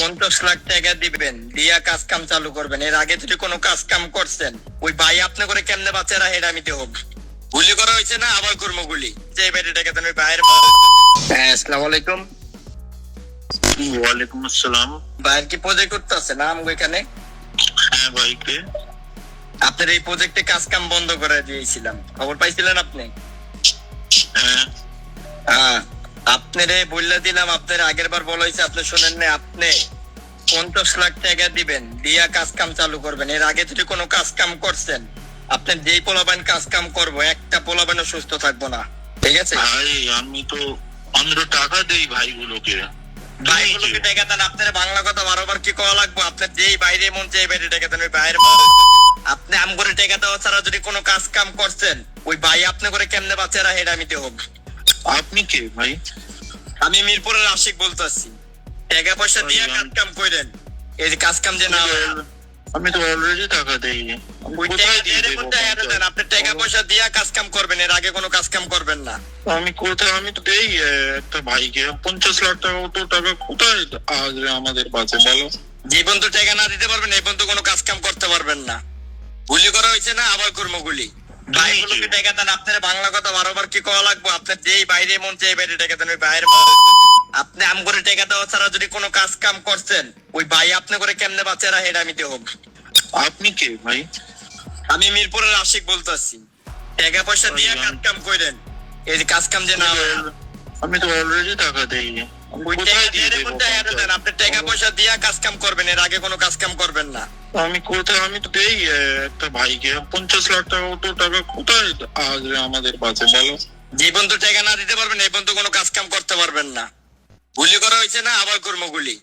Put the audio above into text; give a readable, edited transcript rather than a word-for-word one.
50 লাখ টাকা দিবেন, দিয়া কাজ কাম চালু করবেন। এর আগে যদি কোনো কাজ কাম করছেন, ওই ভাই আপনি করে কেমনে বাচ্চারা হেরা আমি দেব। গুলি করা হয়েছে না, আবার করবো গুলি। যে বাইরে টাকা দেন ওই ভাইয়ের। হ্যাঁ, আসসালামু আলাইকুম। ওয়ালাইকুম আসসালাম। ভাইয়ের কি প্রজেক্ট করতে আছে না আমগো এখানে? হ্যাঁ ভাই, কে? আপনার এই প্রজেক্টে কাজ কাম বন্ধ করে দিয়েছিলাম, খবর পাইছিলেন আপনি? হ্যাঁ, হ্যাঁ, আপনারে বললে দিলাম। আপনার আগের বার বলা হয়েছে, আপনি শোনেন না। আপনি 50 লাখ টাকা দিবেন, দিয়া কাজ কাম চালু করবেন। এর আগে যদি কোনো কাজ কাম করছেন, আপনার যেই পোলাবান কাজ কাম করবো, একটা পোলাবানও সুস্থ থাকবো না। ঠিক আছে ভাই আমি তো টাকা দেই ভাইগুলোকে। ভাইগুলোকে টাকা দেন। আপনার বাংলা কথা বারবার কি কওয়া লাগবো? আপনার যেই বাইরে মন চাই বাইরে টাকা দেন ওই বাইরে। আপনি আম করে টাকা দেওয়া ছাড়া যদি কোনো কাজ কাম করছেন, ওই ভাই আপনি করে কেমনে বাচ্চারা হেরা আমি দেব। আপনি কে ভাই? আমি মিরপুরের আশিক বলতেছি। টাকা পয়সা দিয়ে কাজ কাম করেন, এই যে কাজ কাম যে না হয়। আমি তো অলরেডি টাকা দেই। ওই টাকা দিয়ে দেন, আপনি টাকা পয়সা দিয়ে কাজ কাম করবেন, এর আগে কোনো কাজ কাম করবেন না। আমি কোথায়? আমি তো দেই একটা ভাইকে 50 লাখ টাকা। অত টাকা কোথায় আসবে আমাদের কাছে বলো? জীবন তো টাকা না দিতে পারবেন, এই পর্যন্ত কোনো কাজ কাম করতে পারবেন না। গুলি করা হয়েছে না, আবার করবো গুলি। ভাইগুলোকে টাকা দেন। আপনার বাংলা কথা বারবার কি কওয়া লাগবো? আপনার যেই বাইরে মন চাই বাইরে টাকা দেন ওই বাইরে। আপনি আম করে টাকা দেওয়া ছাড়া যদি কোনো কাজ কাম করছেন, ওই ভাই আপনি করে কেমনে বাচ্চারা হেরা আমি দেব। আপনি কে ভাই? আমি মিরপুরের আশিক বলতেছি। টাকা পয়সা দিয়ে কাজ কাম করেন, এই যে কাজ কাম যে না হয়। আমি তো অলরেডি টাকা দেই। ওই টাকা দিয়ে দেন, আপনি টাকা পয়সা দিয়ে কাজ কাম করবেন, এর আগে কোনো কাজ কাম করবেন না। আমি কোথায়? আমি তো দেই একটা ভাইকে 50 লাখ টাকা। অত টাকা কোথায় আসবে আমাদের কাছে বলো? জীবন তো টাকা না দিতে পারবেন, এই পর্যন্ত কোনো কাজ কাম করতে পারবেন না। গুলি করা হয়েছে না, আবার করবো গুলি।